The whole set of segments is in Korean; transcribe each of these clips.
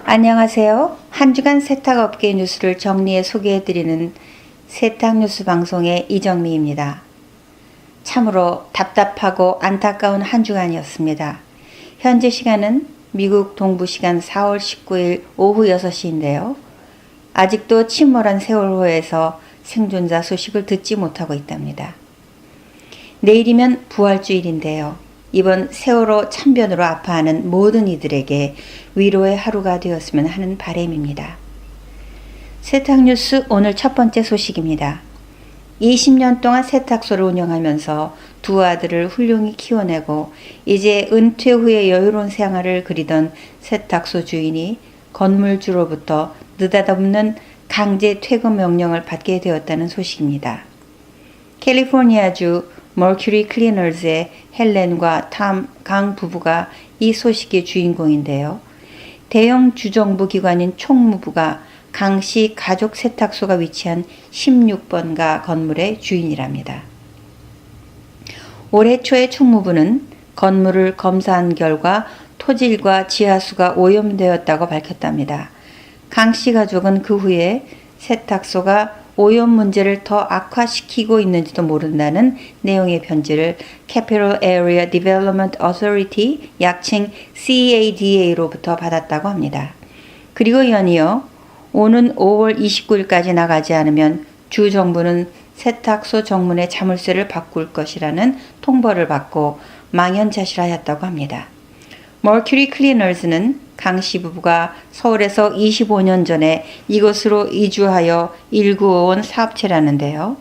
안녕하세요. 한 주간 세탁업계 뉴스를 정리해 소개해드리는 세탁뉴스 방송의 이정미입니다. 참으로 답답하고 안타까운 한 주간이었습니다. 현재 시간은 미국 동부시간 4월 19일 오후 6시인데요. 아직도 침몰한 세월호에서 생존자 소식을 듣지 못하고 있답니다. 내일이면 부활주일인데요. 이번 세월호 참변으로 아파하는 모든 이들에게 위로의 하루가 되었으면 하는 바람입니다. 세탁뉴스 오늘 첫 번째 소식입니다. 20년 동안 세탁소를 운영하면서 두 아들을 훌륭히 키워내고 이제 은퇴 후에 여유로운 생활을 그리던 세탁소 주인이 건물주로부터 느닷없는 강제 퇴근 명령을 받게 되었다는 소식입니다. 캘리포니아주 머큐리 클리너즈의 헬렌과 탐 강 부부가 이 소식의 주인공인데요. 대형 주정부 기관인 총무부가 강씨 가족 세탁소가 위치한 16번가 건물의 주인이랍니다. 올해 초에 총무부는 건물을 검사한 결과 토질과 지하수가 오염되었다고 밝혔답니다. 강씨 가족은 그 후에 세탁소가 오염 문제를 더 악화시키고 있는지도 모른다는 내용의 편지를 Capital Area Development Authority, 약칭 CADA로부터 받았다고 합니다. 그리고 연이어 오는 5월 29일까지 나가지 않으면 주 정부는 세탁소 정문의 자물쇠를 바꿀 것이라는 통보를 받고 망연자실하였다고 합니다. 머큐리 클리너즈는 강씨 부부가 서울에서 25년 전에 이곳으로 이주하여 일구어온 사업체라는데요.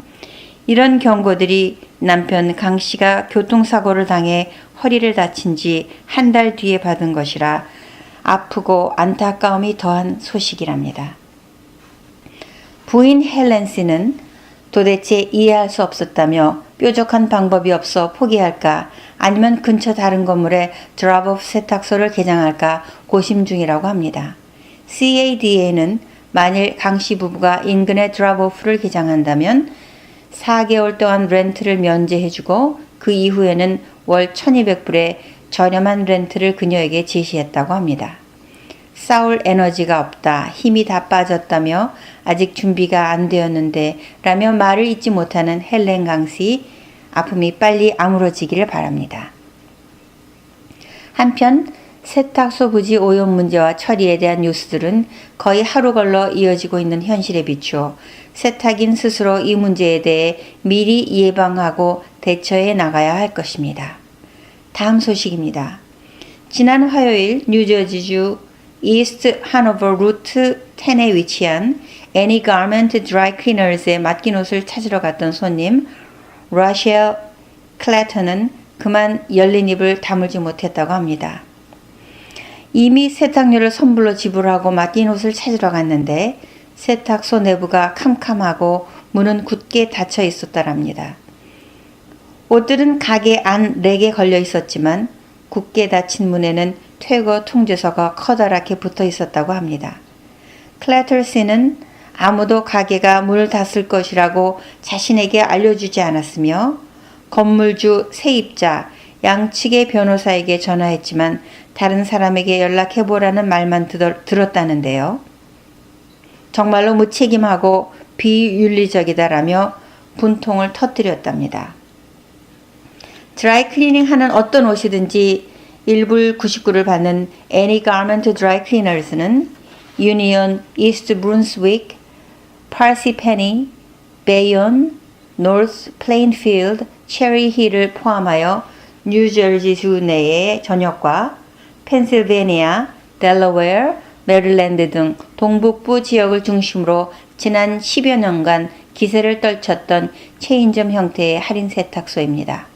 이런 경고들이 남편 강씨가 교통사고를 당해 허리를 다친 지 한 달 뒤에 받은 것이라 아프고 안타까움이 더한 소식이랍니다. 부인 헬렌 씨는 도대체 이해할 수 없었다며 뾰족한 방법이 없어 포기할까 아니면 근처 다른 건물에 드랍오프 세탁소를 개장할까 고심 중이라고 합니다. CADA는 만일 강씨 부부가 인근에 드랍오프를 개장한다면 4개월 동안 렌트를 면제해주고 그 이후에는 월 1200불의 저렴한 렌트를 그녀에게 제시했다고 합니다. 싸울 에너지가 없다, 힘이 다 빠졌다며 아직 준비가 안 되었는데 라며 말을 잇지 못하는 헬렌 강씨, 아픔이 빨리 아물어지기를 바랍니다. 한편 세탁소 부지 오염 문제와 처리에 대한 뉴스들은 거의 하루 걸러 이어지고 있는 현실에 비추어 세탁인 스스로 이 문제에 대해 미리 예방하고 대처해 나가야 할 것입니다. 다음 소식입니다. 지난 화요일 뉴저지주 이스트 하노버 루트 10에 위치한 애니 가먼트 드라이 클리너즈에 맡긴 옷을 찾으러 갔던 손님 러셀 클래턴은 그만 열린 입을 다물지 못했다고 합니다. 이미 세탁료를 선불로 지불하고 맡긴 옷을 찾으러 갔는데 세탁소 내부가 캄캄하고 문은 굳게 닫혀 있었다랍니다. 옷들은 가게 안 렉에 걸려 있었지만 굳게 닫힌 문에는 퇴거 통제서가 커다랗게 붙어 있었다고 합니다. 클래터 씨는 아무도 가게가 문을 닫을 것이라고 자신에게 알려주지 않았으며 건물주 세입자 양측의 변호사에게 전화했지만 다른 사람에게 연락해보라는 말만 들었다는데요. 정말로 무책임하고 비윤리적이다라며 분통을 터뜨렸답니다. 드라이 클리닝 하는 어떤 옷이든지 1불 99를 받는 애니 가먼트 드라이 클리너즈는 유니온, 이스트 브룬스윅, 파시페니, 베이온, 노스 플레인필드, 체리힐을 포함하여 뉴저지주 내의 전역과 펜실베니아, 델러웨어, 메릴랜드 등 동북부 지역을 중심으로 지난 10여 년간 기세를 떨쳤던 체인점 형태의 할인 세탁소입니다.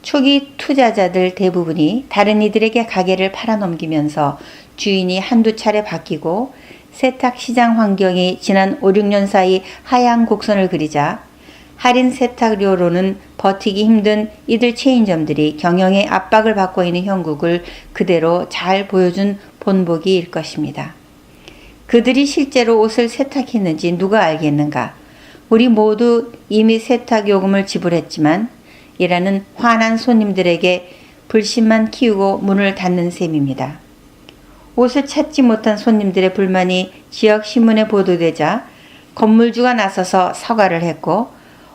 초기 투자자들 대부분이 다른 이들에게 가게를 팔아넘기면서 주인이 한두 차례 바뀌고 세탁 시장 환경이 지난 5, 6년 사이 하향 곡선을 그리자 할인 세탁료로는 버티기 힘든 이들 체인점들이 경영에 압박을 받고 있는 형국을 그대로 잘 보여준 본보기일 것입니다. 그들이 실제로 옷을 세탁했는지 누가 알겠는가? 우리 모두 이미 세탁 요금을 지불했지만 이라는 화난 손님들에게 불신만 키우고 문을 닫는 셈입니다. 옷을 찾지 못한 손님들의 불만이 지역 신문에 보도되자 건물주가 나서서 사과를 했고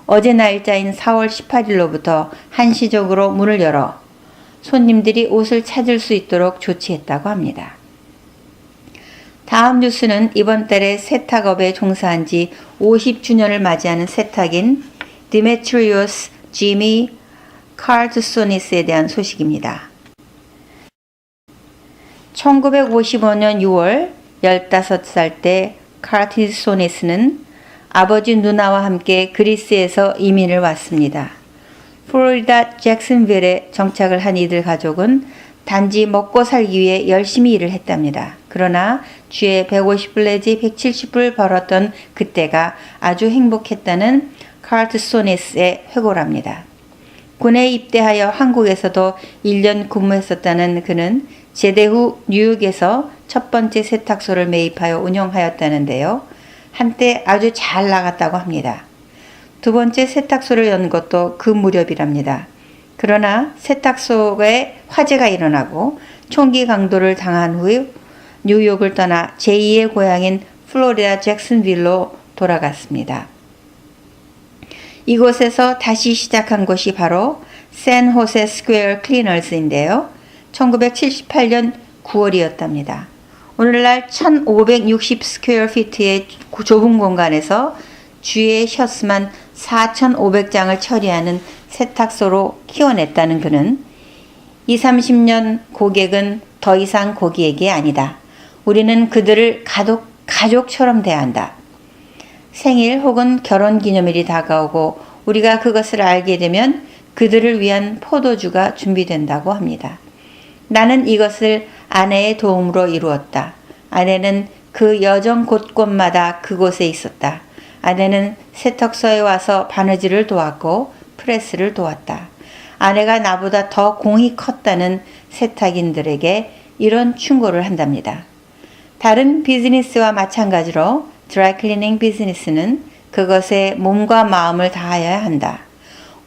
어제 날짜인 4월 18일로부터 한시적으로 문을 열어 손님들이 옷을 찾을 수 있도록 조치했다고 합니다. 다음 뉴스는 이번 달에 세탁업에 종사한 지 50주년을 맞이하는 세탁인 디메트리오스 지미 카르트소니스에 대한 소식입니다. 1955년 6월 15살 때 카르트소니스는 아버지 누나와 함께 그리스에서 이민을 왔습니다. 플로리다 잭슨빌에 정착을 한 이들 가족은 단지 먹고 살기 위해 열심히 일을 했답니다. 그러나 주에 150불 내지 170불 벌었던 그때가 아주 행복했다는 카르트소니스의 회고랍니다. 군에 입대하여 한국에서도 1년 근무했었다는 그는 제대 후 뉴욕에서 첫 번째 세탁소를 매입하여 운영하였다는데요. 한때 아주 잘 나갔다고 합니다. 두 번째 세탁소를 연 것도 그 무렵이랍니다. 그러나 세탁소에 화재가 일어나고 총기 강도를 당한 후 뉴욕을 떠나 제2의 고향인 플로리다 잭슨빌로 돌아갔습니다. 이곳에서 다시 시작한 곳이 바로 샌호세 스퀘어 클리너스인데요. 1978년 9월이었답니다. 오늘날 1560 스퀘어 피트의 좁은 공간에서 주에 셔츠만 4,500장을 처리하는 세탁소로 키워냈다는 그는 20-30년 고객은 더 이상 고객이 아니다. 우리는 그들을 가족처럼 대한다. 생일 혹은 결혼 기념일이 다가오고 우리가 그것을 알게 되면 그들을 위한 포도주가 준비된다고 합니다. 나는 이것을 아내의 도움으로 이루었다. 아내는 그 여정 곳곳마다 그곳에 있었다. 아내는 세탁소에 와서 바느질을 도왔고 프레스를 도왔다. 아내가 나보다 더 공이 컸다는 세탁인들에게 이런 충고를 한답니다. 다른 비즈니스와 마찬가지로 드라이클리닝 비즈니스는 그것에 몸과 마음을 다하여야 한다.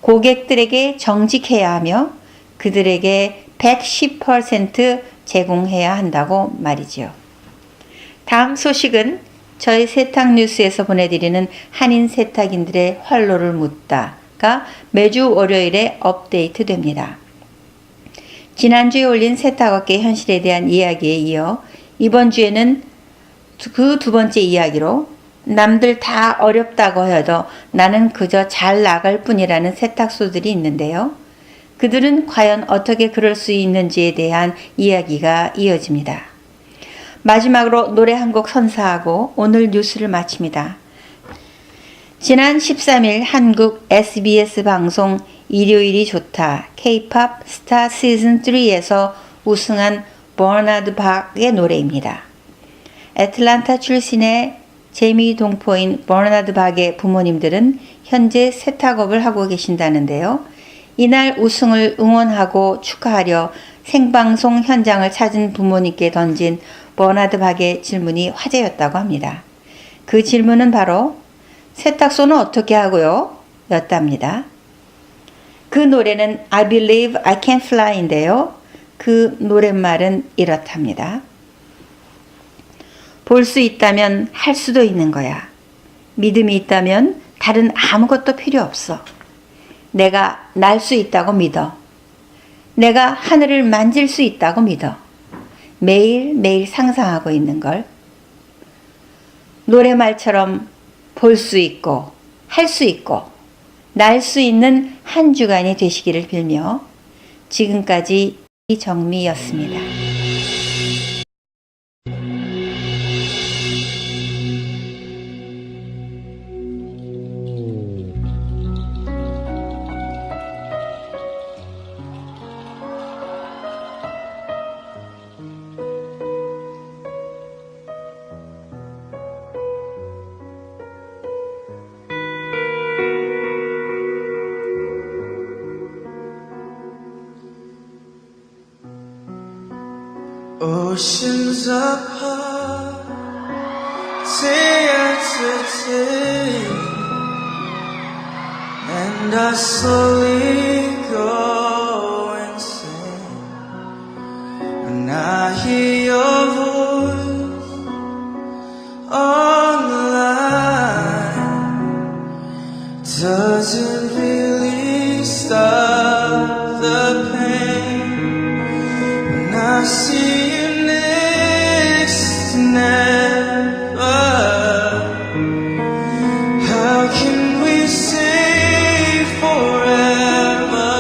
고객들에게 정직해야 하며 그들에게 110% 제공해야 한다고 말이지요. 다음 소식은 저희 세탁 뉴스에서 보내드리는 한인 세탁인들의 활로를 묻다가 매주 월요일에 업데이트 됩니다. 지난주에 올린 세탁업계 현실에 대한 이야기에 이어 이번 주에는 그 두 번째 이야기로 남들 다 어렵다고 해도 나는 그저 잘 나갈 뿐이라는 세탁소들이 있는데요. 그들은 과연 어떻게 그럴 수 있는지에 대한 이야기가 이어집니다. 마지막으로 노래 한 곡 선사하고 오늘 뉴스를 마칩니다. 지난 13일 한국 SBS 방송 일요일이 좋다 K-POP 스타 시즌 3에서 우승한 버나드 박의 노래입니다. 애틀란타 출신의 재미 동포인 버나드 박의 부모님들은 현재 세탁업을 하고 계신다는데요. 이날 우승을 응원하고 축하하려 생방송 현장을 찾은 부모님께 던진 버나드 박의 질문이 화제였다고 합니다. 그 질문은 바로 세탁소는 어떻게 하고요? 였답니다. 그 노래는 I Believe I Can Fly인데요. 그 노랫말은 이렇답니다. 볼 수 있다면 할 수도 있는 거야. 믿음이 있다면 다른 아무것도 필요 없어. 내가 날 수 있다고 믿어. 내가 하늘을 만질 수 있다고 믿어. 매일매일 상상하고 있는 걸. 노래말처럼 볼 수 있고 할 수 있고 날 수 있는 한 주간이 되시기를 빌며 지금까지 이정미였습니다. Oceans apart, day after day, and I slowly go insane when I hear your voice. doesn't really stop the pain. When I see you next to never, how can we say forever?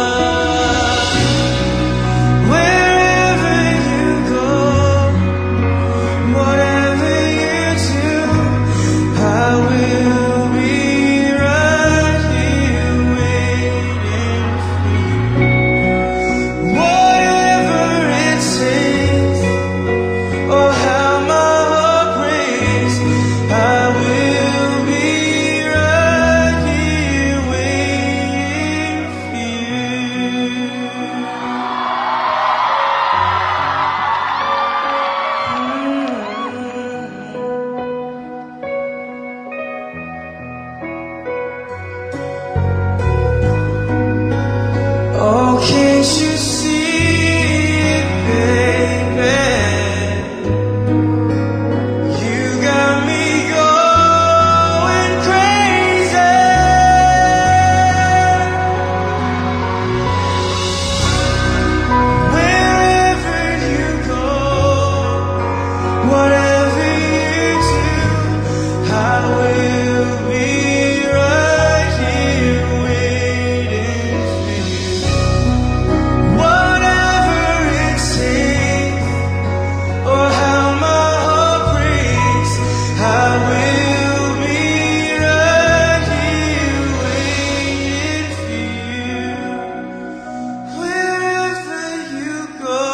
Wherever you go, whatever you do, I will be right here waiting for you. Whatever it takes, or how my heart breaks, I will be right here waiting for you. Oh, can't you see it, baby? You got me going crazy. Wherever you go, whatever you do, I will be right here waiting for you. Whatever it takes, or how my heart breaks, I will be right here waiting for you. Wherever you go,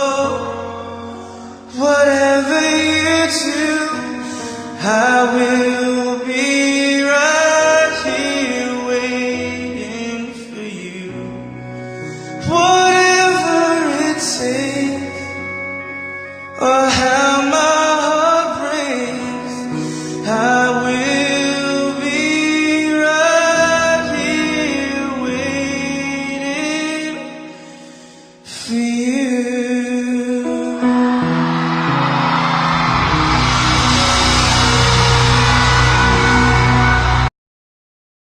whatever you do, I will be right here waiting for you. Whatever it takes, or how my heart breaks, I will be right here waiting for you.